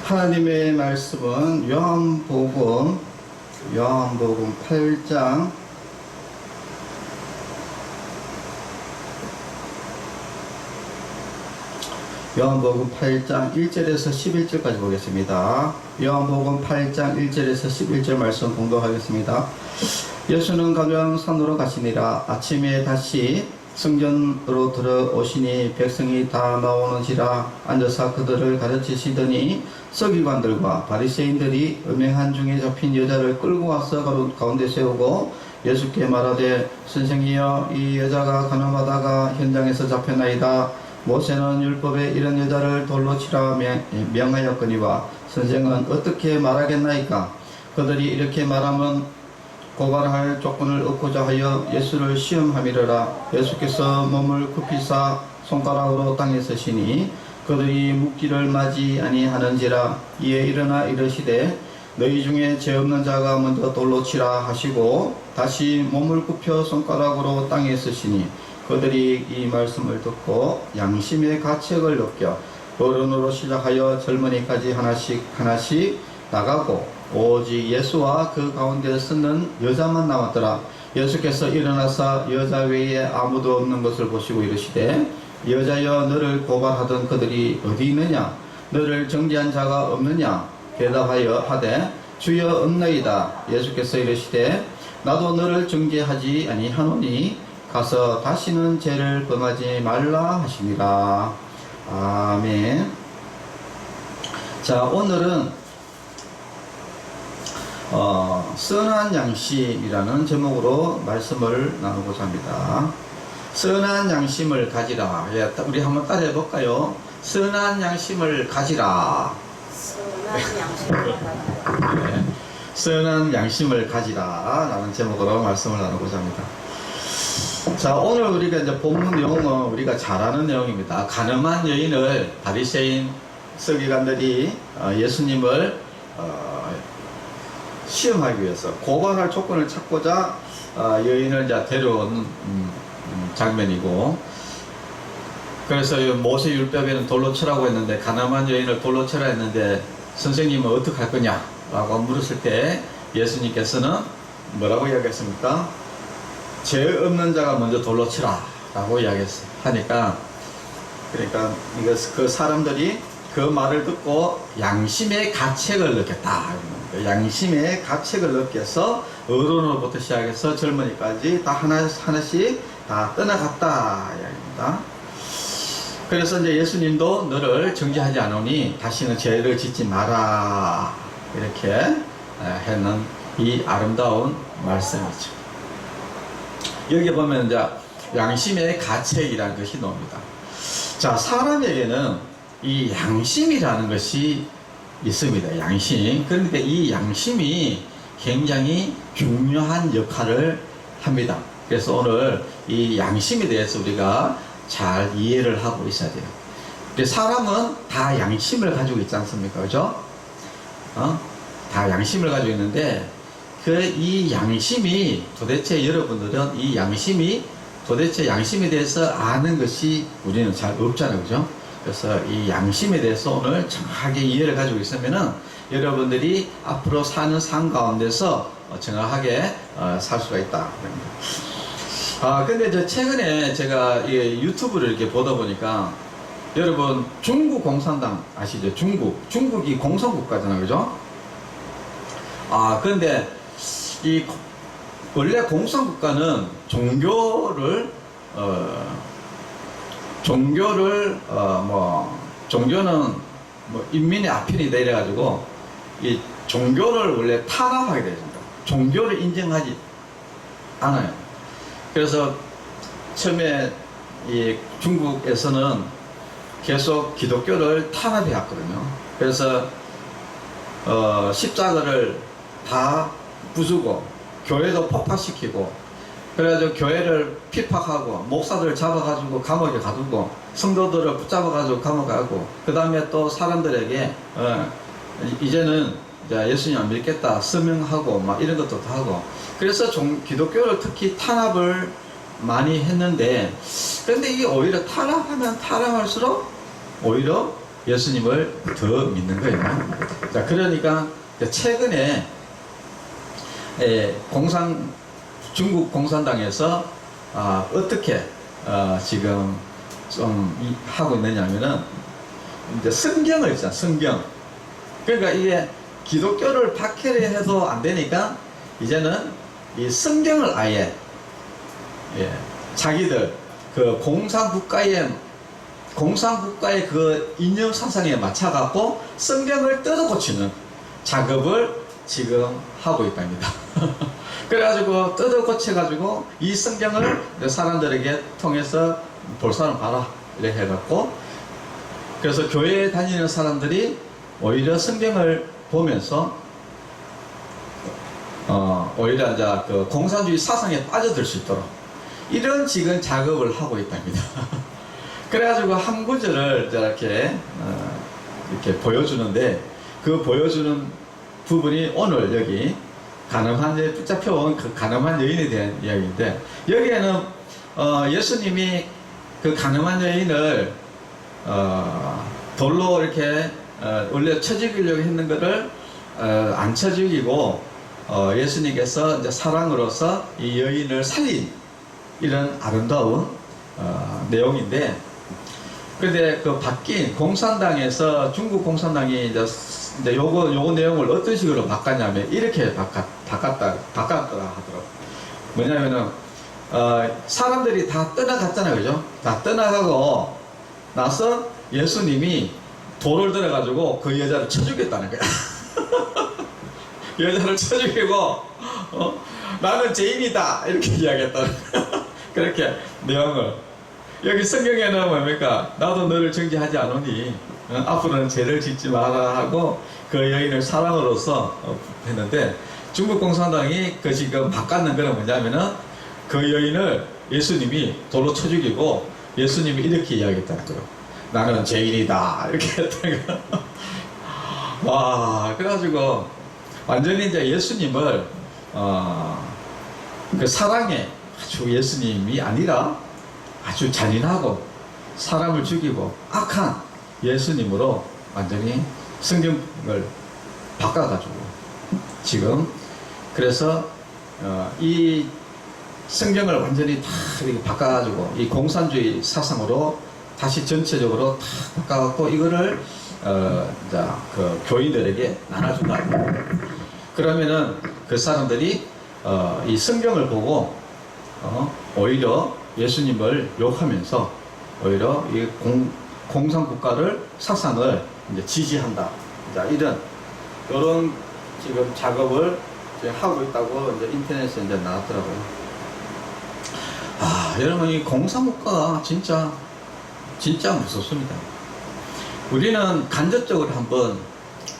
하나님의 말씀은 요한복음 8장 1절에서 11절까지 보겠습니다. 요한복음 8장 1절에서 11절 말씀 공독하겠습니다. 예수는 가병산으로 가시니라. 아침에 다시 성전으로 들어오시니 백성이 다 나오는지라 앉아서 그들을 가르치시더니 서기관들과 바리새인들이 음행한 중에 잡힌 여자를 끌고 와서 가운데 세우고 예수께 말하되 선생이여 이 여자가 가늠하다가 현장에서 잡혀나이다. 모세는 율법에 이런 여자를 돌로 치라 명하였거니와 선생은 어떻게 말하겠나이까. 그들이 이렇게 말하면 고발할 조건을 얻고자 하여 예수를 시험함이러라. 예수께서 몸을 굽히사 손가락으로 땅에 서시니 그들이 묻기를 마지 아니하는지라. 이에 일어나 이르시되 너희 중에 죄 없는 자가 먼저 돌로 치라 하시고 다시 몸을 굽혀 손가락으로 땅에 서시니 그들이 이 말씀을 듣고 양심의 가책을 느껴 어른으로 시작하여 젊은이까지 하나씩 나가고 오직 예수와 그 가운데 서는 여자만 남았더라. 예수께서 일어나사 여자 외에 아무도 없는 것을 보시고 이르시되 여자여 너를 고발하던 그들이 어디 있느냐? 너를 정죄한 자가 없느냐? 대답하여 하되 주여 없나이다. 예수께서 이르시되 나도 너를 정죄하지 아니하노니 가서 다시는 죄를 범하지 말라 하시니라. 아멘. 자, 오늘은 선한 양심이라는 제목으로 말씀을 나누고자 합니다. 선한 양심을 가지라. 우리 한번 따라해 볼까요? 선한 양심을 가지라. 선한 양심을 가지라. 네. 선한 양심을 가지라 라는 제목으로 말씀을 나누고자 합니다. 자, 오늘 우리가 이제 본문 내용은 우리가 잘 아는 내용입니다. 가늠한 여인을 바리새인 서기관들이 예수님을 시험하기 위해서 고발할 조건을 찾고자 여인을 이제 데려온 장면이고, 그래서 모세 율법에는 돌로 치라고 했는데 가늠한 여인을 돌로 치라 했는데 선생님은 어떻게 할 거냐 라고 물었을 때 예수님께서는 뭐라고 이야기했습니까? 죄 없는 자가 먼저 돌로 치라 라고 이야기하니까, 그러니까 그 사람들이 그 말을 듣고 양심의 가책을 느꼈다. 양심의 가책을 느껴서 어른으로부터 시작해서 젊은이까지 다 하나씩 다 떠나갔다 이야기입니다. 그래서 이제 예수님도 너를 정죄하지 않으니 다시는 죄를 짓지 마라 이렇게 했는 이 아름다운 말씀이죠. 여기 보면 이제 양심의 가책이라는 것이 나옵니다. 자, 사람에게는 이 양심이라는 것이 있습니다. 양심. 그런데 이 양심이 굉장히 중요한 역할을 합니다. 그래서 오늘 이 양심에 대해서 우리가 잘 이해를 하고 있어야 돼요. 사람은 다 양심을 가지고 있지 않습니까? 그죠? 다 양심을 가지고 있는데 이 양심이 도대체 여러분들은 이 양심이 도대체 양심에 대해서 아는 것이 우리는 잘 없잖아요. 그죠? 그래서 이 양심에 대해서 오늘 정확하게 이해를 가지고 있으면은 여러분들이 앞으로 사는 삶 가운데서 정확하게 살 수가 있다. 근데 최근에 제가 유튜브를 이렇게 보다 보니까 여러분 중국 공산당 아시죠? 중국이 공산국가잖아요. 그죠? 그런데 원래 공산국가는 종교는 인민의 아편이다 이래가지고 이 종교를 원래 탄압하게 되습니다. 종교를 인정하지 않아요. 그래서 처음에 이 중국에서는 계속 기독교를 탄압해 왔거든요. 그래서 십자가를 다 부수고 교회도 폭파시키고 그래가지고 교회를 핍박하고 목사들을 잡아가지고 감옥에 가두고 성도들을 붙잡아가지고 감옥에 가고 그 다음에 또 사람들에게 이제는 예수님 안 믿겠다 서명하고 막 이런 것도 다 하고, 그래서 기독교를 특히 탄압을 많이 했는데, 그런데 이게 오히려 탄압하면 탄압할수록 오히려 예수님을 더 믿는 거예요. 자, 그러니까 최근에 중국 공산당에서 어떻게 지금 좀 하고 있느냐면은 이제 성경을 있잖아, 성경. 그러니까 이게 기독교를 박해해도 안 되니까 이제는 이 성경을 아예 자기들 그 공산국가의 그 이념 사상에 맞춰갖고 성경을 뜯어 고치는 작업을 지금 하고 있답니다. 그래가지고 뜯어 고쳐가지고 이 성경을 사람들에게 통해서 볼 사람 봐라 이렇게 해갖고, 그래서 교회에 다니는 사람들이 오히려 성경을 보면서 오히려 이제 그 공산주의 사상에 빠져들 수 있도록 이런 지금 작업을 하고 있답니다. 그래가지고 한 구절을 이렇게 보여주는데, 그 보여주는 부분이 오늘 여기 가늠한 여인, 붙잡혀온 그 가늠한 여인에 대한 이야기인데, 여기에는 예수님이 그 가늠한 여인을 돌로 이렇게 원래 쳐 죽이려고 했는 것을 안 쳐 죽이고 예수님께서 이제 사랑으로서 이 여인을 살린 이런 아름다운 내용인데, 근데 그 바뀐 공산당에서 중국 공산당이 이제 요거 내용을 어떤 식으로 바꿨냐면 이렇게 바꿨더라 하더라고. 뭐냐면은 사람들이 다 떠나갔잖아요, 그죠? 다 떠나가고 나서 예수님이 돌을 들어가지고 그 여자를 쳐 죽였다는 거야. 여자를 쳐 죽이고 나는 죄인이다 이렇게 이야기했다는 거야. 그렇게 내용을 여기 성경에는 뭡니까? 나도 너를 정죄하지 않으니 앞으로는 죄를 짓지 마라 하고 그 여인을 사랑으로서 했는데, 중국 공산당이 그 지금 바꿨는 거는 뭐냐면은 그 여인을 예수님이 돌로 쳐 죽이고 예수님이 이렇게 이야기했다는 거예요. 나는 죄인이다 이렇게 했다는 거예요. 와, 그래가지고 완전히 이제 예수님을 그 사랑에 아주 예수님이 아니라 아주 잔인하고 사람을 죽이고 악한 예수님으로 완전히 성경을 바꿔가지고 지금, 그래서 이 성경을 완전히 다 이렇게 바꿔가지고 이 공산주의 사상으로 다시 전체적으로 다 바꿔갖고 이거를 그 교인들에게 나눠준다. 그러면은 그 사람들이 이 성경을 보고 오히려 예수님을 욕하면서 오히려 이 공산국가를 사상을 이제 지지한다. 이런 지금 작업을 이제 하고 있다고 이제 인터넷에 이제 나왔더라고요. 여러분, 이 공산국가가 진짜 무섭습니다. 우리는 간접적으로 한번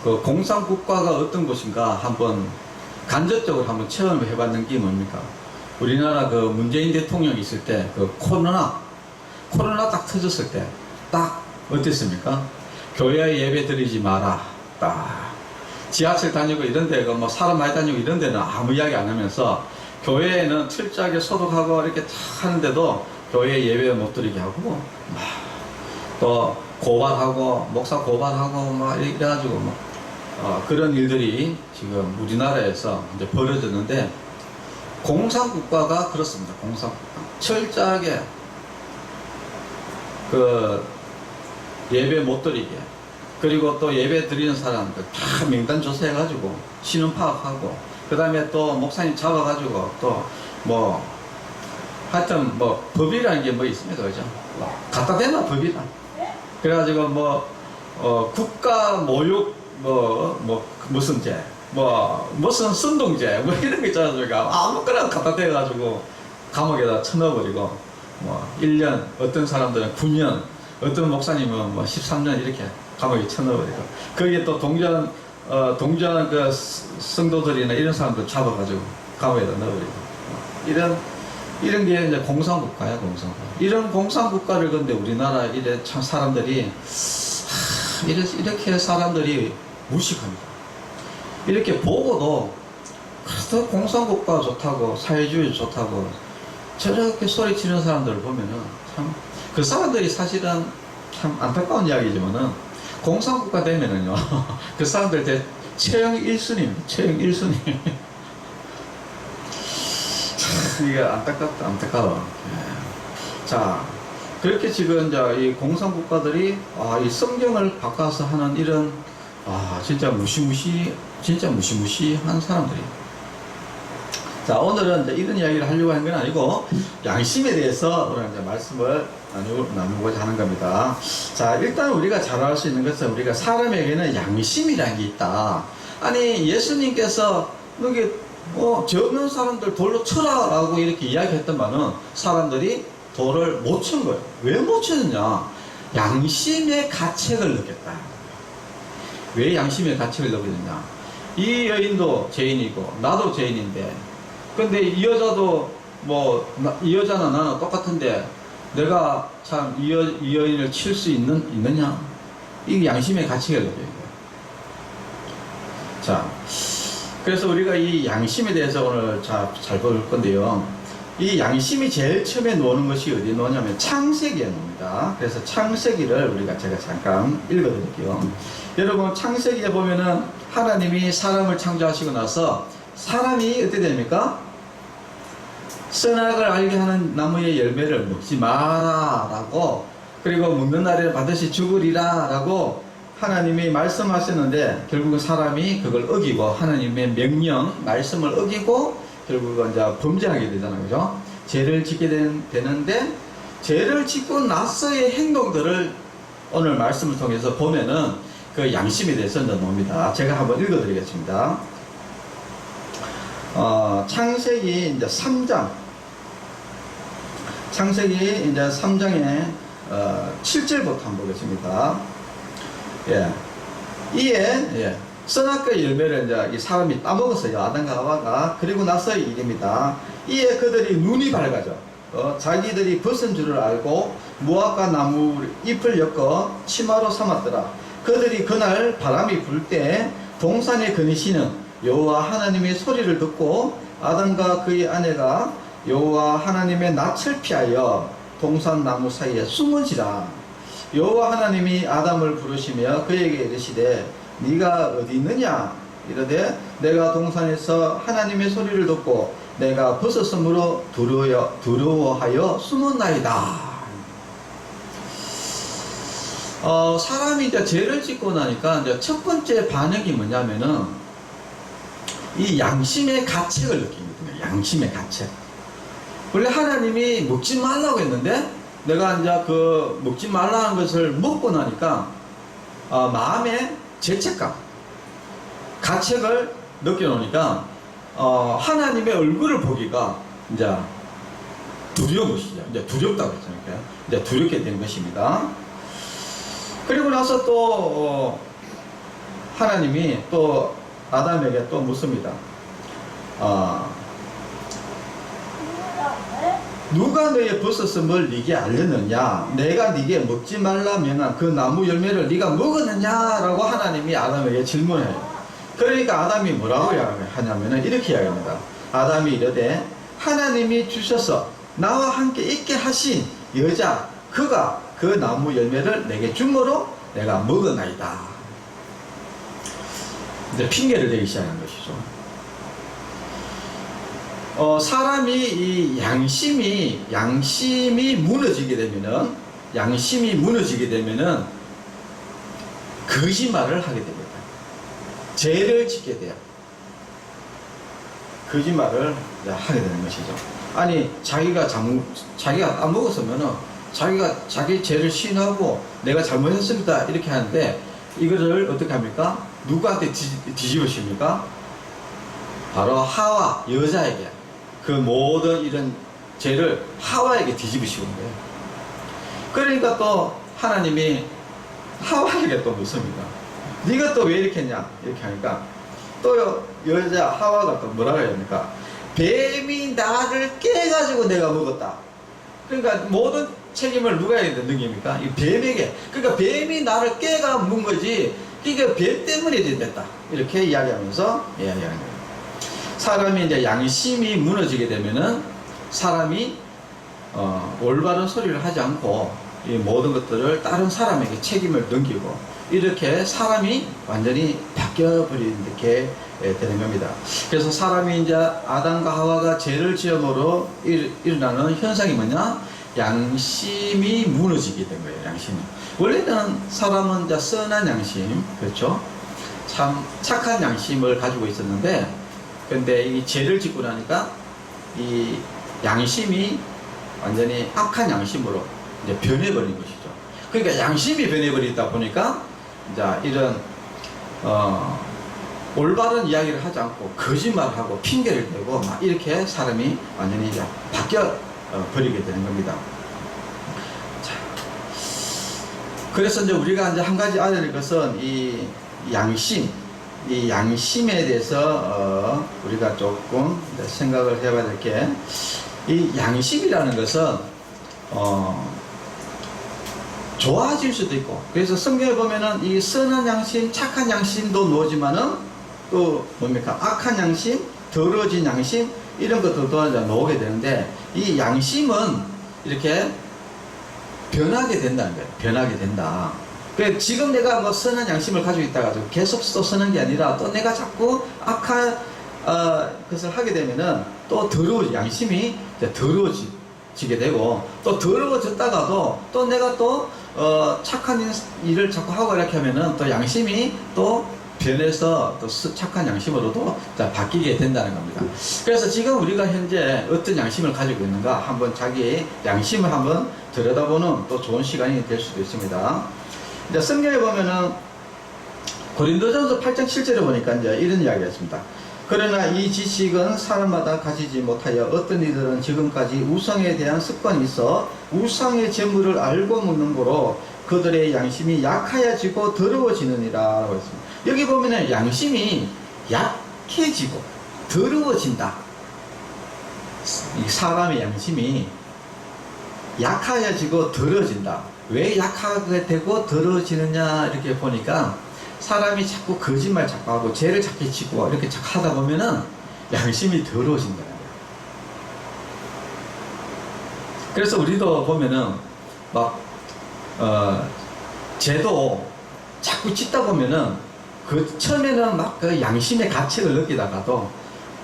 그 공산국가가 어떤 것인가 한번 간접적으로 한번 체험을 해봤는 게 뭡니까? 우리나라 그 문재인 대통령이 있을 때 그 코로나 딱 터졌을 때 딱 어땠습니까? 교회에 예배 드리지 마라. 딱 지하철 다니고 이런 데가 뭐 사람 많이 다니고 이런 데는 아무 이야기 안 하면서 교회에는 철저하게 소독하고 이렇게 탁 하는데도 교회 예배 못 드리게 하고 또 고발하고 목사 고발하고 막 이래가지고 그런 일들이 지금 우리나라에서 이제 벌어졌는데, 공산국가가 그렇습니다. 공산국가 철저하게 그 예배 못 드리게, 그리고 또 예배 드리는 사람들 다 명단 조사해가지고 신원 파악하고, 그 다음에 또 목사님 잡아가지고 또 뭐 하여튼 뭐 법이라는 게 뭐 있습니까, 그죠? 갖다 대나 법이라. 그래가지고 국가 모욕 무슨 죄, 무슨 선동죄 이런 거 있잖아요. 아무거나 갖다 대가지고 감옥에다 쳐넣어버리고 1년, 어떤 사람들은 9년, 어떤 목사님은 13년 이렇게 감옥에 쳐넣어버리고, 거기에 또 동전 그 성도들이나 이런 사람들 잡아가지고 감옥에다 넣어버리고, 이런 게 이제 공산국가야, 공산국가. 이런 공산국가를 근데 우리나라 참 사람들이 이렇게 사람들이 무식합니다. 이렇게 보고도 그래도 공산국가 좋다고, 사회주의 좋다고 저렇게 소리치는 사람들을 보면은 참, 그 사람들이 사실은 참 안타까운 이야기지만은 공산국가 되면은요, 그 사람들 대 최영 1순위입니다. 최영 1순위. 이게 안타깝다, 안타까워. 예. 자, 그렇게 지금 이제 이 공산국가들이 이 성경을 바꿔서 하는 이런 진짜 무시무시한 사람들이. 자, 오늘은 이제 이런 이야기를 하려고 하는 건 아니고 양심에 대해서 오늘 이제 말씀을 나누고자 하는 겁니다. 자, 일단 우리가 잘 알 수 있는 것은 우리가 사람에게는 양심이라는 게 있다. 아니, 예수님께서 여기 죄 없는 사람들 돌로 쳐라 라고 이렇게 이야기했더만은 사람들이 돌을 못 친 거예요. 왜 못 쳤느냐? 양심의 가책을 느꼈다. 왜 양심의 가책을 느꼈느냐? 이 여인도 죄인이고 나도 죄인인데, 근데 이 여자도 이 여자나 나는 똑같은데 내가 참 이 여인을 칠 수 있느냐? 이게 양심의 가책을 느껴요. 자, 그래서 우리가 이 양심에 대해서 오늘 잘 볼 건데요. 이 양심이 제일 처음에 놓는 것이 어디 놓냐면 창세기에 놓습니다. 그래서 창세기를 제가 잠깐 읽어드릴게요. 여러분, 창세기에 보면은 하나님이 사람을 창조하시고 나서 사람이 어떻게 됩니까? 선악을 알게 하는 나무의 열매를 먹지 마라 라고, 그리고 먹는 날에 반드시 죽으리라 라고 하나님이 말씀하셨는데, 결국은 사람이 그걸 어기고 하나님의 명령, 말씀을 어기고 결국은 이제 범죄하게 되잖아요. 그죠? 죄를 짓게 되는데, 죄를 짓고 나서의 행동들을 오늘 말씀을 통해서 보면은 그 양심에 대해서 넣어놓습니다. 제가 한번 읽어드리겠습니다. 창세기 이제 3장. 창세기 이제 3장의 7절부터 한번 보겠습니다. 예. 이에, 선악과의 열매를 이제 이 사람이 따먹었어요. 아담과 하와가. 그리고 나서 일입니다. 이에 그들이 눈이 밝아져. 자기들이 벗은 줄을 알고 무화과 나무 잎을 엮어 치마로 삼았더라. 그들이 그날 바람이 불 때 동산에 거니시는 여호와 하나님의 소리를 듣고 아담과 그의 아내가 여호와 하나님의 낯을 피하여 동산 나무 사이에 숨은지라. 여호와 하나님이 아담을 부르시며 그에게 이르시되 네가 어디 있느냐? 이르되 내가 동산에서 하나님의 소리를 듣고 내가 벗었으므로 두려워하여 숨었나이다. 사람이 이제 죄를 짓고 나니까 이제 첫 번째 반응이 뭐냐면은 이 양심의 가책을 느낍니다. 양심의 가책. 원래 하나님이 먹지 말라고 했는데 내가 이제 그 먹지 말라는 것을 먹고 나니까 마음에 죄책감, 가책을 느껴놓으니까 하나님의 얼굴을 보기가 이제 두려운 것이죠. 이제 두렵다고 했으니까요. 이제 두렵게 된 것입니다. 그리고 나서 또 하나님이 또 아담에게 또 묻습니다. 누가 너의 벗었음을 네게 알렸느냐? 내가 네게 먹지 말라 명한 그 나무 열매를 네가 먹었느냐라고 하나님이 아담에게 질문해요. 그러니까 아담이 뭐라고 하냐면은 이렇게 이야기합니다. 아담이 이르되 하나님이 주셔서 나와 함께 있게 하신 여자 그가 그 나무 열매를 내게 줌으로 내가 먹었나이다. 이제 핑계를 대기 시작한 것이죠. 사람이 이 양심이 무너지게 되면은 거짓말을 하게 됩니다. 죄를 짓게 돼요. 거짓말을 하게 되는 것이죠. 아니, 자기가 까먹었으면은 자기 죄를 시인하고 내가 잘못했습니다 이렇게 하는데, 이거를 어떻게 합니까? 누구한테 뒤집으십니까? 바로 하와, 여자에게 그 모든 이런 죄를 하와에게 뒤집으시는 거예요. 그러니까 또 하나님이 하와에게 또 묻습니다. 네가 또 왜 이렇게 했냐? 이렇게 하니까 또 여자 하와가 또 뭐라고 해야 됩니까? 뱀이 나를 깨가지고 내가 먹었다. 그러니까 모든 책임을 누가 해야 되는 겁니까? 이 뱀에게. 그러니까 뱀이 나를 깨가 문 거지, 이게 뱀 때문에 됐다. 이렇게 이야기하면서 이야기하는 거예요. 사람이 이제 양심이 무너지게 되면은 사람이 올바른 소리를 하지 않고 이 모든 것들을 다른 사람에게 책임을 넘기고 이렇게 사람이 완전히 바뀌어버리는 게 되는 겁니다. 그래서 사람이 이제 아담과 하와가 죄를 지음으로 일어나는 현상이 뭐냐? 양심이 무너지게 된 거예요. 양심이. 원래는 사람은 이제 선한 양심, 그렇죠? 참 착한 양심을 가지고 있었는데, 근데 이 죄를 짓고 나니까 이 양심이 완전히 악한 양심으로 이제 변해버린 것이죠. 그러니까 양심이 변해버리다 보니까 이제 이런 올바른 이야기를 하지 않고 거짓말하고 핑계를 대고 막 이렇게 사람이 완전히 이제 바뀌어 버리게 되는 겁니다. 자, 그래서 이제 우리가 이제 한 가지 알아야 될 것은 이 양심, 이 양심에 대해서 우리가 조금 생각을 해봐야 될 게, 이 양심이라는 것은 좋아질 수도 있고, 그래서 성경에 보면은 이 선한 양심, 착한 양심도 나오지만은 또 뭡니까? 악한 양심, 더러워진 양심, 이런 것들도 이제 나오게 되는데, 이 양심은 이렇게 변하게 된다는 거예요. 변하게 된다. 그러니까 지금 내가 뭐 선한 양심을 가지고 있다가 계속 또 선한 게 아니라 또 내가 자꾸 악한 것을 하게 되면은 또 양심이 이제 더러워지게 되고, 또 더러워졌다가도 또 내가 또 착한 일을 자꾸 하고 이렇게 하면은 또 양심이 또 변해서 또 착한 양심으로도 바뀌게 된다는 겁니다. 그래서 지금 우리가 현재 어떤 양심을 가지고 있는가 한번 자기 양심을 한번 들여다보는 또 좋은 시간이 될 수도 있습니다. 이제 성경에 보면은 고린도전서 8장 7절에 보니까 이제 이런 이야기가 있습니다. 그러나 이 지식은 사람마다 가지지 못하여 어떤 이들은 지금까지 우상에 대한 습관이 있어 우상의 재물을 알고 묻는 거로 그들의 양심이 약하여지고 더러워지느니라 라고 했습니다. 여기 보면은 양심이 약해지고 더러워진다. 이 사람의 양심이 약하여지고 더러워진다. 왜 약하게 되고 더러워지느냐 이렇게 보니까 사람이 자꾸 거짓말 자꾸 하고 죄를 자꾸 짓고 이렇게 자꾸 하다 보면은 양심이 더러워진다는 거예요. 그래서 우리도 보면은 막 죄도 자꾸 짓다 보면은 그 처음에는 막 그 양심의 가책을 느끼다가도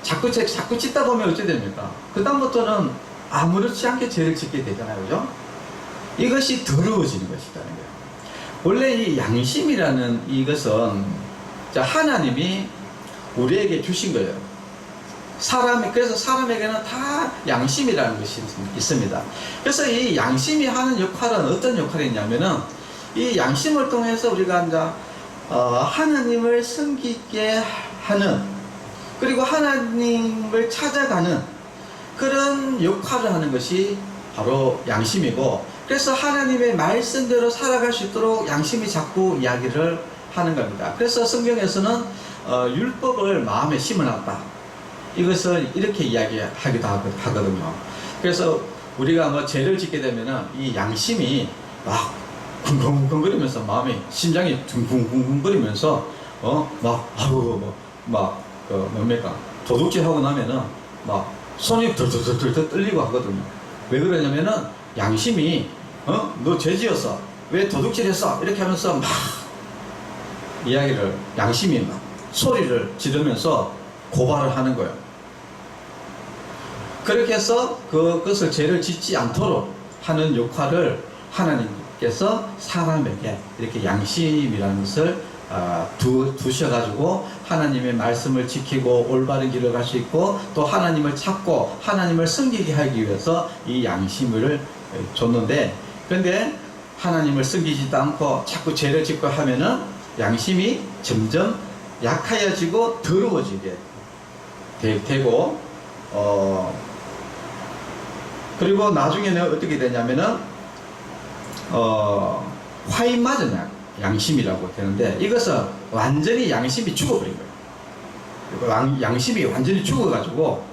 자꾸 짓다 보면 어찌 됩니까? 그 다음부터는 아무렇지 않게 죄를 짓게 되잖아요, 그죠? 이것이 더러워지는 것이라는 거예요. 원래 이 양심이라는 이것은 하나님이 우리에게 주신 거예요. 그래서 사람에게는 다 양심이라는 것이 있습니다. 그래서 이 양심이 하는 역할은 어떤 역할이 있냐면은 이 양심을 통해서 우리가 이제 하나님을 섬기게 하는, 그리고 하나님을 찾아가는 그런 역할을 하는 것이 바로 양심이고, 그래서 하나님의 말씀대로 살아갈 수 있도록 양심이 자꾸 이야기를 하는 겁니다. 그래서 성경에서는 율법을 마음에 심어놨다, 이것을 이렇게 이야기하기도 하거든요. 그래서 우리가 뭐 죄를 짓게 되면은 이 양심이 막 쿵쿵쿵거리면서 심장이 둥쿵쿵거리면서 뭡니까? 도둑질 하고 나면은 막 손이 덜덜덜 떨리고 하거든요. 왜 그러냐면은 양심이 너 죄 지었어, 왜 도둑질 했어, 이렇게 하면서 막 양심이 막 소리를 지르면서 고발을 하는 거예요. 그렇게 해서 그것을 죄를 짓지 않도록 하는 역할을 하나님께서 사람에게 이렇게 양심이라는 것을 두셔가지고 하나님의 말씀을 지키고 올바른 길을 갈 수 있고, 또 하나님을 찾고 하나님을 섬기게 하기 위해서 이 양심을 줬는데, 그런데 하나님을 섬기지도 않고 자꾸 죄를 짓고 하면은 양심이 점점 약하여지고 더러워지게 되고, 그리고 나중에는 어떻게 되냐면은 화인 맞은 양심이라고 되는데, 이것은 완전히 양심이 죽어버린 거예요. 양심이 완전히 죽어가지고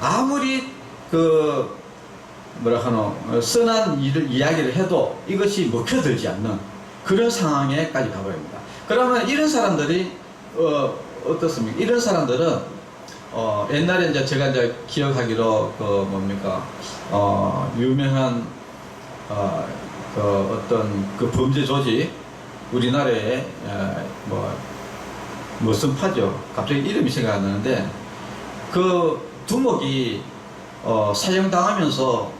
아무리 선한 이야기를 해도 이것이 먹혀들지 않는 그런 상황에까지 가버립니다. 그러면 이런 사람들이 어떻습니까? 이런 사람들은 옛날에 이제 제가 이제 기억하기로 유명한 어떤 그 범죄 조직 우리나라에 무슨 파죠? 갑자기 이름이 생각 안 나는데 그 두목이 사형당하면서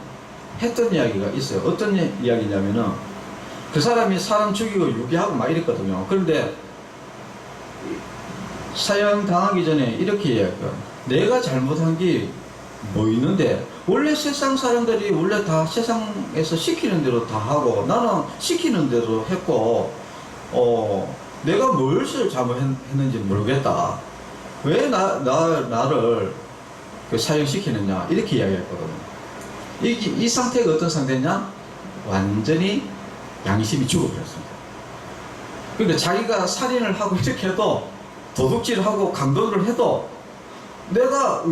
했던 이야기가 있어요. 어떤 이야기냐면은 그 사람이 사람 죽이고 유기하고 막 이랬거든요. 그런데 사형당하기 전에 이렇게 이야기해요. 내가 잘못한 게 뭐 있는데 원래 세상 사람들이 원래 다 세상에서 시키는 대로 다 하고 나는 시키는 대로 했고 내가 무엇을 잘못했는지 모르겠다. 왜 나를 그 사형시키느냐 이렇게 이야기했거든요. 이 상태가 어떤 상태냐? 완전히 양심이 죽어버렸습니다. 그러니까 자기가 살인을 하고 이렇게 해도 도둑질을 하고 강도를 해도 내가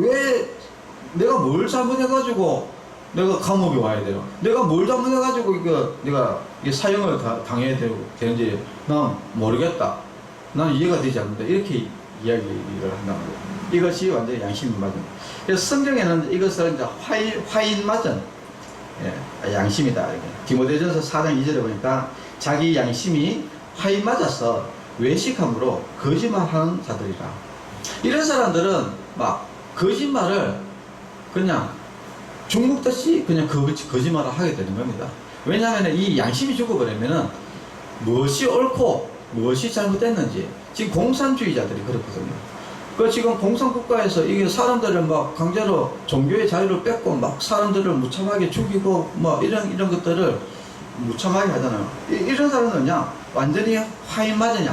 뭘 잘못해가지고 내가 감옥에 와야 돼요. 내가 뭘 잘못해가지고 내가 사형을 당해야 되는지 난 모르겠다. 난 이해가 되지 않는다. 이렇게 이야기를 한다는 거예요. 이것이 완전히 양심이 맞은. 그래서 성경에는 이것을 이제 화인 맞은 양심이다. 이렇게. 디모데전서 4장 2절에 보니까 자기 양심이 화인 맞아서 외식함으로 거짓말하는 자들이라. 이런 사람들은 막 거짓말을 그냥 중국듯이 그냥 거짓말을 하게 되는 겁니다. 왜냐하면 이 양심이 죽어버리면은 무엇이 옳고 무엇이 잘못됐는지 지금 공산주의자들이 그렇거든요. 그 지금 공산국가에서 이게 사람들을 막 강제로 종교의 자유를 뺏고 막 사람들을 무참하게 죽이고 뭐 이런 것들을 무참하게 하잖아요. 이런 사람은 그냥 완전히 화인 맞은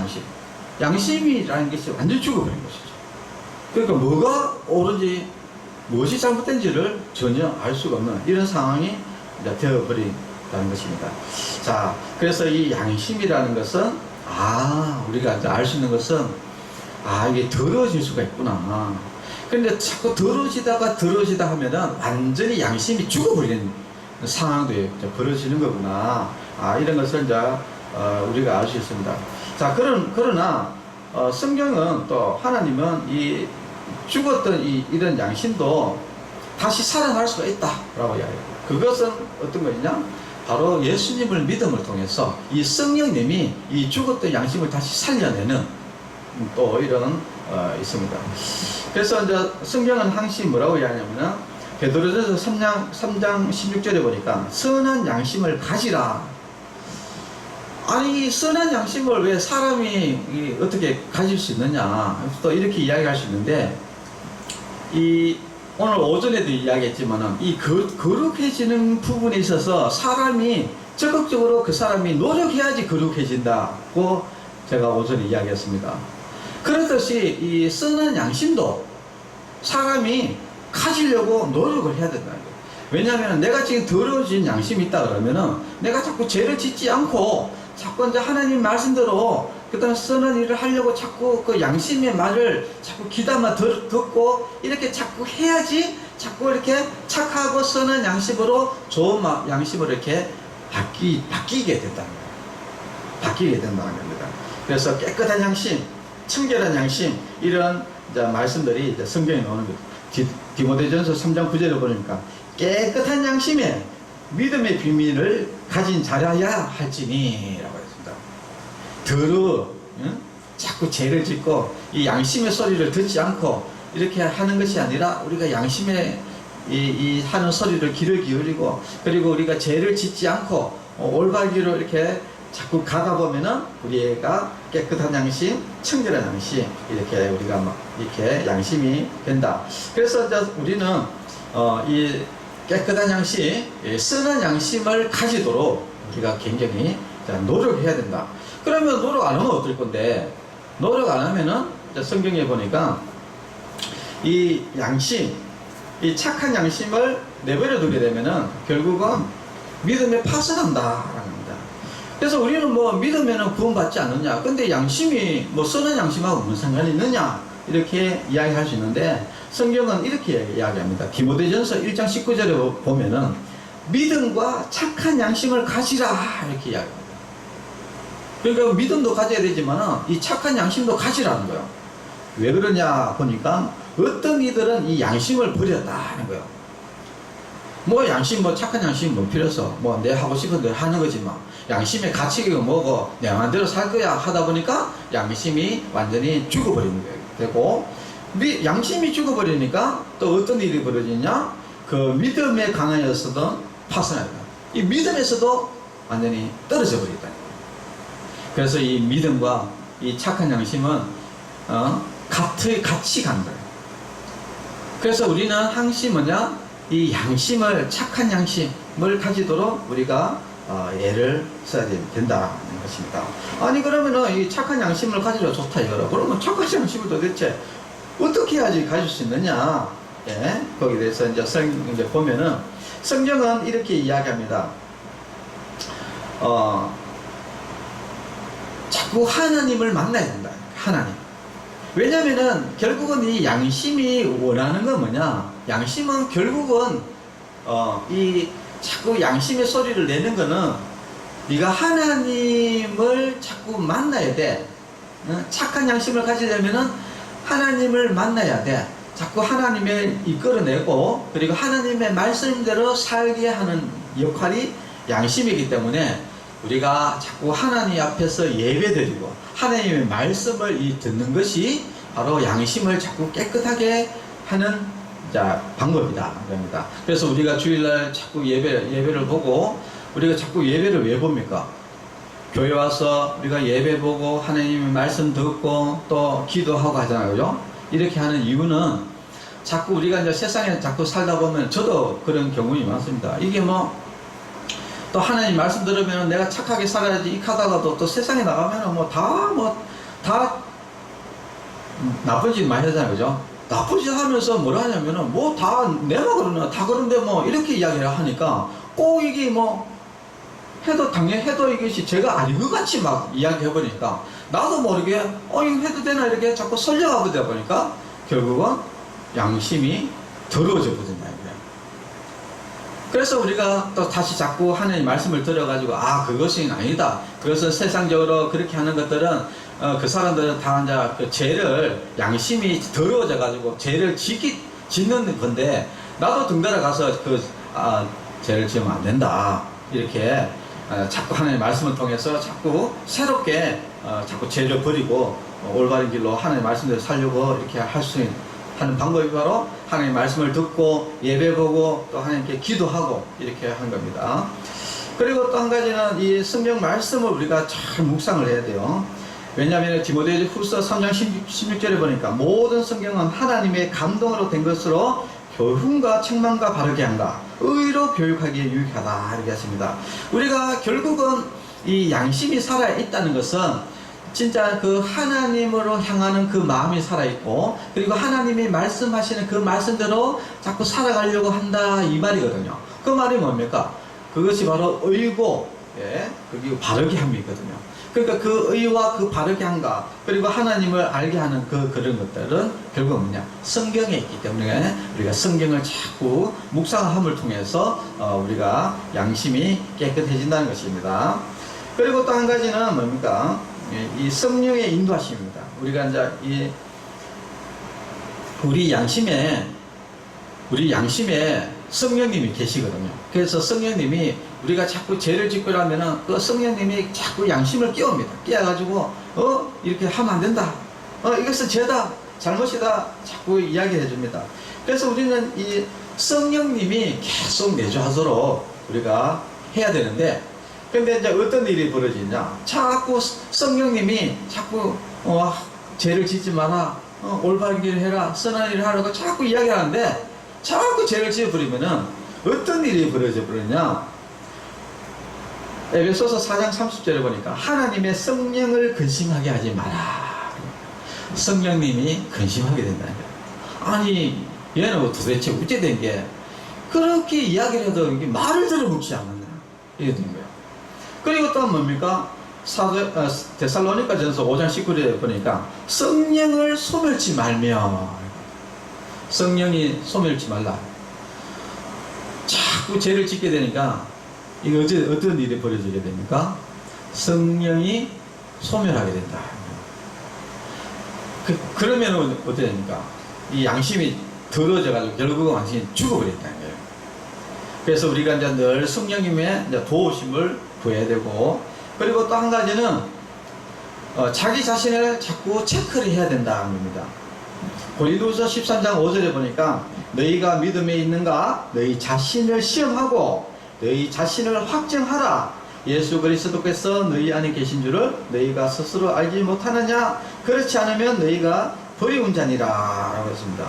양심이라는 것이 완전히 죽어버린 것이죠. 그러니까 뭐가 옳은지 무엇이 잘못된지를 전혀 알 수가 없는 이런 상황이 이제 되어버린다는 것입니다. 자, 그래서 이 양심이라는 것은 우리가 이제 알 수 있는 것은 이게 더러워질 수가 있구나. 근데 자꾸 더러워지다 하면은 완전히 양심이 죽어버리는 상황도 벌어지는 거구나. 이런 것을 이제 우리가 알 수 있습니다. 자, 그러나 성경은 또 하나님은 이 죽었던 이런 양심도 다시 살아날 수가 있다라고 이야기해요. 그것은 어떤 것이냐? 바로 예수님을 믿음을 통해서 이 성령님이 이 죽었던 양심을 다시 살려내는 또 이런 있습니다. 그래서 이제 성경은 항상 뭐라고 이야기하냐면은 베드로전서 3장 16절에 보니까 선한 양심을 가지라. 아니 선한 양심을 왜 사람이 어떻게 가질 수 있느냐 또 이렇게 이야기할 수 있는데 오늘 오전에도 이야기했지만은 이 거룩해지는 부분에 있어서 사람이 적극적으로 그 사람이 노력해야지 거룩해진다고 제가 오전에 이야기했습니다. 그렇듯이 이 선한 양심도 사람이 가지려고 노력을 해야 된다는 거예요. 왜냐하면 내가 지금 더러워진 양심이 있다 그러면은 내가 자꾸 죄를 짓지 않고 자꾸 이제 하나님 말씀대로 그다음 선한 일을 하려고 자꾸 그 양심의 말을 자꾸 귀담아 듣고 이렇게 자꾸 해야지 자꾸 이렇게 착하고 선한 양심으로 좋은 양심으로 이렇게 바뀌게 된다는 거예요. 바뀌게 된다는 겁니다. 그래서 깨끗한 양심, 청결한 양심 이런 이제 말씀들이 이제 성경에 나오는 거예요. 디모데전서 3장 9절에 보니까 깨끗한 양심에 믿음의 비밀을 가진 자라야 할지니라고 했습니다. 자꾸 죄를 짓고 이 양심의 소리를 듣지 않고 이렇게 하는 것이 아니라 우리가 양심의 이 하는 소리를 귀를 기울이고 그리고 우리가 죄를 짓지 않고 올바르기로 이렇게 자꾸 가다 보면은 우리가 깨끗한 양심, 청결한 양심 이렇게 우리가 막 이렇게 양심이 된다. 그래서 이제 우리는 이 깨끗한 양심, 선한 양심을 가지도록 우리가 굉장히 노력해야 된다. 그러면 노력 안 하면 어떨 건데 노력 안 하면은 성경에 보니까 이 양심, 이 착한 양심을 내버려 두게 되면은 결국은 믿음에 파산한다라는 겁니다. 그래서 우리는 뭐 믿으면은 구원받지 않느냐? 근데 양심이 뭐 선한 양심하고 무슨 상관이 있느냐? 이렇게 이야기할 수 있는데 성경은 이렇게 이야기합니다. 디모데전서 1장 19절에 보면은 믿음과 착한 양심을 가지라 이렇게 이야기합니다. 그러니까 믿음도 가져야 되지만 이 착한 양심도 가지라는 거예요. 왜 그러냐 보니까 어떤 이들은 이 양심을 버렸다 하는 거예요. 뭐 양심, 뭐 착한 양심 뭐 필요 없어. 뭐 내 하고 싶은 대로 하는 거지 뭐. 양심의 가치가 뭐고 내 마음대로 살 거야 하다 보니까 양심이 완전히 죽어버리는 거예요. 되고 양심이 죽어버리니까 또 어떤 일이 벌어지냐? 그 믿음에 강하였어도 파산합니다. 이 믿음에서도 완전히 떨어져 버린다. 그래서 이 믿음과 이 착한 양심은 같이 간 거예요. 그래서 우리는 항시 뭐냐? 이 양심을, 착한 양심을 가지도록 우리가 예를 써야 된다는 것입니다. 아니 그러면은 이 착한 양심을 가지려 좋다 이거라. 그러면 착한 양심을 도대체 어떻게 해야지 가질 수 있느냐? 예, 거기에 대해서 이제 보면은 성경은 이렇게 이야기합니다. 자꾸 하나님을 만나야 된다. 하나님. 왜냐면은 결국은 이 양심이 원하는 건 뭐냐? 양심은 결국은 이 자꾸 양심의 소리를 내는 거는 네가 하나님을 자꾸 만나야 돼. 착한 양심을 가지려면은 하나님을 만나야 돼. 자꾸 하나님을 이끌어내고 그리고 하나님의 말씀대로 살게 하는 역할이 양심이기 때문에 우리가 자꾸 하나님 앞에서 예배드리고 하나님의 말씀을 듣는 것이 바로 양심을 자꾸 깨끗하게 하는 방법이다. 그럽니다. 그래서 우리가 주일날 자꾸 예배를 보고 우리가 자꾸 예배를 왜 봅니까? 교회 와서 우리가 예배 보고 하나님의 말씀 듣고 또 기도하고 하잖아요. 그죠? 이렇게 하는 이유는 자꾸 우리가 이제 세상에 자꾸 살다 보면 저도 그런 경험이 많습니다. 이게 또 하나님 말씀 들으면 내가 착하게 살아야지 이 하다가도 또 세상에 나가면 다 나쁜 짓 많이 하잖아요. 그죠? 나쁜 짓 하면서 뭐라 하냐면은 다 내가 그러나 다 그런데 이렇게 이야기를 하니까 꼭 이게 해도 당연히 해도 이것이 제가 아닌 것 같이 막 이야기해버리니까 나도 모르게 이거 해도 되나 이렇게 자꾸 설려가 보다 보니까 결국은 양심이 더러워져 버린다. 그래서 우리가 또 다시 자꾸 하나님 말씀을 들어가지고 그것이 아니다. 그것은 세상적으로 그렇게 하는 것들은 그 사람들은 다 이제 그 죄를 양심이 더러워져 가지고 죄를 짓는 건데 나도 등달아 가서 죄를 지으면 안 된다. 이렇게 자꾸 하나님 말씀을 통해서 자꾸 새롭게 자꾸 죄를 버리고 올바른 길로 하나님 말씀대로 살려고 이렇게 할 수 하는 방법이 바로 하나님 말씀을 듣고 예배 보고 또 하나님께 기도하고 이렇게 하는 겁니다. 그리고 또 한 가지는 이 성경 말씀을 우리가 잘 묵상을 해야 돼요. 왜냐하면 디모데 후서 3장 16절에 보니까 모든 성경은 하나님의 감동으로 된 것으로 교훈과 책망과 바르게 한다. 의로 교육하기에 유익하다. 이렇게 하십니다. 우리가 결국은 이 양심이 살아있다는 것은 진짜 그 하나님으로 향하는 그 마음이 살아있고 그리고 하나님이 말씀하시는 그 말씀대로 자꾸 살아가려고 한다 이 말이거든요. 그 말이 뭡니까? 그것이 바로 의고 그게 바르게 함이거든요. 그러니까 그 의와 그 바르게 함과 그리고 하나님을 알게 하는 그런 것들은 결국 뭐냐? 성경에 있기 때문에 우리가 성경을 자꾸 묵상함을 통해서 우리가 양심이 깨끗해진다는 것입니다. 그리고 또 한 가지는 뭡니까? 이 성령의 인도하심입니다. 우리가 이제 우리 양심에 성령님이 계시거든요. 그래서 성령님이 우리가 자꾸 죄를 짓고 이러면은 그 성령님이 자꾸 양심을 깨웁니다. 깨워가지고 이렇게 하면 안 된다. 이것은 죄다, 잘못이다. 자꾸 이야기해 줍니다. 그래서 우리는 이 성령님이 계속 내주하도록 우리가 해야 되는데 근데 이제 어떤 일이 벌어지냐? 자꾸 성령님이 자꾸 죄를 짓지 마라, 올바른 길을 해라, 선한 일을 하라고 자꾸 이야기하는데 자꾸 죄를 지어버리면은 어떤 일이 벌어져 버리냐? 에베소서 4장 30절에 보니까 하나님의 성령을 근심하게 하지 마라. 성령님이 근심하게 된다는 거예요. 아니 얘는 도대체 어째 된 게 그렇게 이야기를 해도 이게 말을 들어먹지 않는다. 이게 된 거예요. 그리고 또 뭡니까? 데살로니가전서 5장 19절에 보니까 성령을 소멸치 말며 성령이 소멸치 말라. 자꾸 죄를 짓게 되니까 이게 어떤 일이 벌어지게 됩니까? 성령이 소멸하게 된다. 그러면 어떻게 됩니까? 이 양심이 더러워져가지고 결국은 완전히 죽어버린다는 거예요. 그래서 우리가 이제 늘 성령님의 이제 도우심을 구해야 되고, 그리고 또 한 가지는 자기 자신을 자꾸 체크를 해야 된다는 겁니다. 고린도후서 13장 5절에 보니까 너희가 믿음에 있는가 너희 자신을 시험하고 너희 자신을 확증하라. 예수 그리스도께서 너희 안에 계신 줄을 너희가 스스로 알지 못하느냐. 그렇지 않으면 너희가 버리운 자니라 라고 했습니다.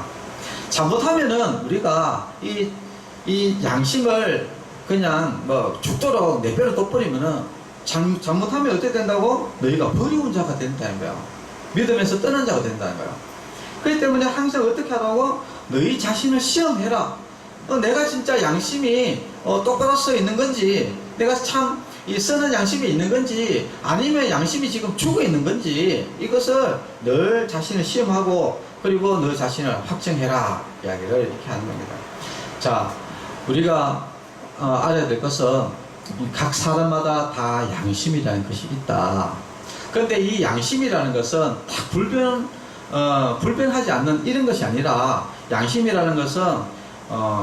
잘못하면은 우리가 이 양심을 그냥 뭐 죽도록 내버려 둬버리면은 잘못하면 어떻게 된다고? 너희가 버리운 자가 된다는 거야. 믿음에서 떠난 자가 된다는 거야. 그렇기 때문에 항상 어떻게 하라고? 너희 자신을 시험해라. 내가 진짜 양심이 똑바로 써 있는 건지, 내가 참 이 쓰는 양심이 있는 건지, 아니면 양심이 지금 죽어 있는 건지, 이것을 늘 자신을 시험하고, 그리고 너 자신을 확정해라 이야기를 이렇게 하는 겁니다. 자, 우리가 알아야 될 것은 각 사람마다 다 양심이라는 것이 있다. 그런데 이 양심이라는 것은 다 불변하지 않는 이런 것이 아니라, 양심이라는 것은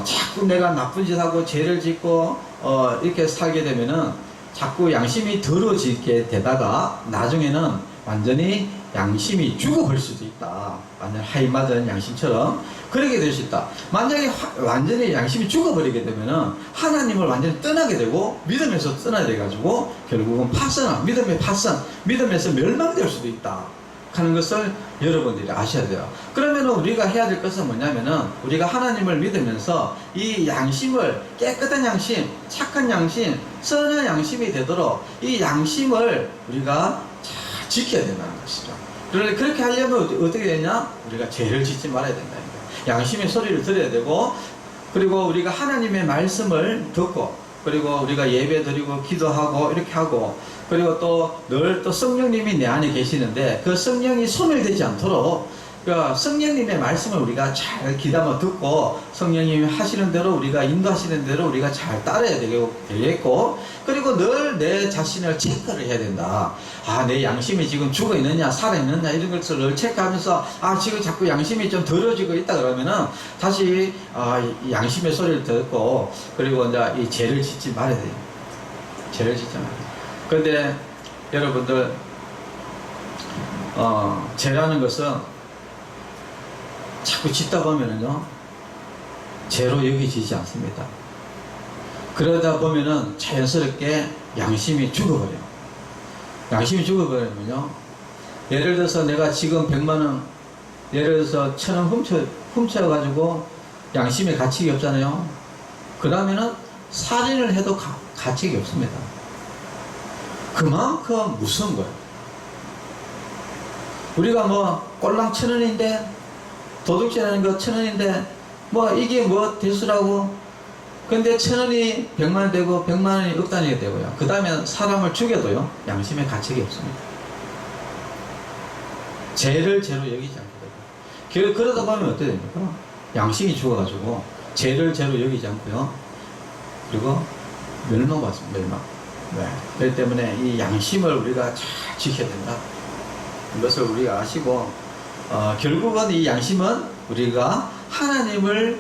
자꾸 내가 나쁜 짓 하고 죄를 짓고 이렇게 살게 되면은 자꾸 양심이 더러워지게 되다가 나중에는 완전히 양심이 죽어버릴 수도 있다. 완전 하이 맞은 양심처럼 그렇게 될 수 있다. 만약에 완전히 양심이 죽어버리게 되면은 하나님을 완전히 떠나게 되고 믿음에서 떠나야 돼가지고 결국은 믿음의 파선, 믿음에서 멸망될 수도 있다 하는 것을 여러분들이 아셔야 돼요. 그러면은 우리가 해야 될 것은 뭐냐면은, 우리가 하나님을 믿으면서 이 양심을, 깨끗한 양심, 착한 양심, 선한 양심이 되도록 이 양심을 우리가 잘 지켜야 된다는 것이죠. 그런데 그렇게 하려면 어떻게 되냐? 우리가 죄를 짓지 말아야 된다는 거예요. 양심의 소리를 들어야 되고, 그리고 우리가 하나님의 말씀을 듣고, 그리고 우리가 예배 드리고 기도하고 이렇게 하고, 그리고 또 늘 또 성령님이 내 안에 계시는데 그 성령이 소멸되지 않도록 그러니까 성령님의 말씀을 우리가 잘 귀담아 듣고 성령님이 하시는 대로, 우리가 인도하시는 대로 우리가 잘 따라야 되겠고, 그리고 늘 내 자신을 체크를 해야 된다. 내 양심이 지금 죽어 있느냐 살아 있느냐 이런 것을 늘 체크하면서 지금 자꾸 양심이 좀 더러워지고 있다 그러면은 다시 양심의 소리를 듣고, 그리고 이제 이 죄를 짓지 말아야 돼요. 죄를 짓지 말아야 돼요. 그런데 여러분들 죄라는 것은 자꾸 짓다 보면은요 죄로 여기지지 않습니다. 그러다 보면은 자연스럽게 양심이 죽어버려요. 양심이 죽어버리면요, 예를 들어서 내가 지금 100만원, 예를 들어서 1,000원 훔쳐가지고 양심에 가책이 없잖아요. 그 다음에는 살인을 해도 가책이 없습니다. 그만큼 무서운 거예요. 우리가 뭐 꼴랑 1,000원인데, 도둑질하는 거 1,000원인데 뭐 이게 뭐 대수라고. 근데 1,000원이 100만원 되고 100만원이 억 단위가 되고요. 그 다음에 사람을 죽여도요 양심에 가책이 없습니다. 죄를 죄로 여기지 않게 되고, 그러다 보면 어떻게 됩니까? 양심이 죽어가지고 죄를 죄로 여기지 않고요, 그리고 멸망받습니다. 멸망. 네. 그렇기 때문에 이 양심을 우리가 잘 지켜야 된다. 이것을 우리가 아시고, 결국은 이 양심은 우리가 하나님을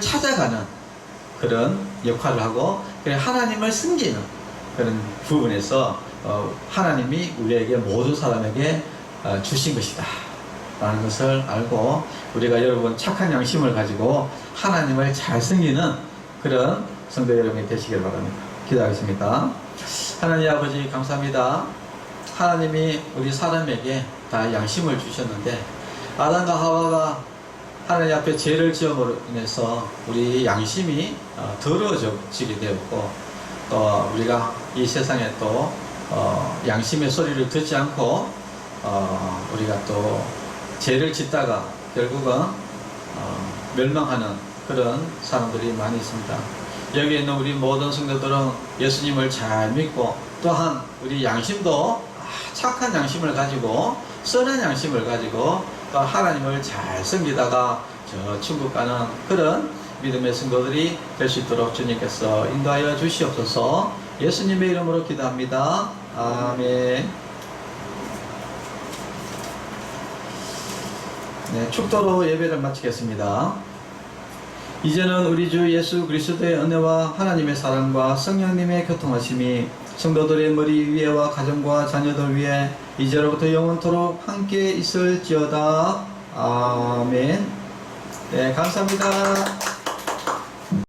찾아가는 그런 역할을 하고, 하나님을 섬기는 그런 부분에서 하나님이 우리에게, 모든 사람에게 주신 것이다 라는 것을 알고, 우리가 여러분 착한 양심을 가지고 하나님을 잘 섬기는 그런 성도 여러분이 되시길 바랍니다. 기도하겠습니다. 하나님 아버지 감사합니다. 하나님이 우리 사람에게 다 양심을 주셨는데, 아담과 하와가 하나님 앞에 죄를 지음으로 인해서 우리 양심이 더러워지게 되었고, 또 우리가 이 세상에 또 양심의 소리를 듣지 않고 우리가 또 죄를 짓다가 결국은 멸망하는 그런 사람들이 많이 있습니다. 여기에 있는 우리 모든 성도들은 예수님을 잘 믿고, 또한 우리 양심도 착한 양심을 가지고, 선한 양심을 가지고 또 하나님을 잘 섬기다가 저 천국 가는 그런 믿음의 성도들이 될 수 있도록 주님께서 인도하여 주시옵소서. 예수님의 이름으로 기도합니다. 아멘. 네, 축도로 예배를 마치겠습니다. 이제는 우리 주 예수 그리스도의 은혜와 하나님의 사랑과 성령님의 교통하심이 성도들의 머리 위에와 가정과 자녀들 위에 이제로부터 영원토록 함께 있을지어다. 아멘. 네, 감사합니다.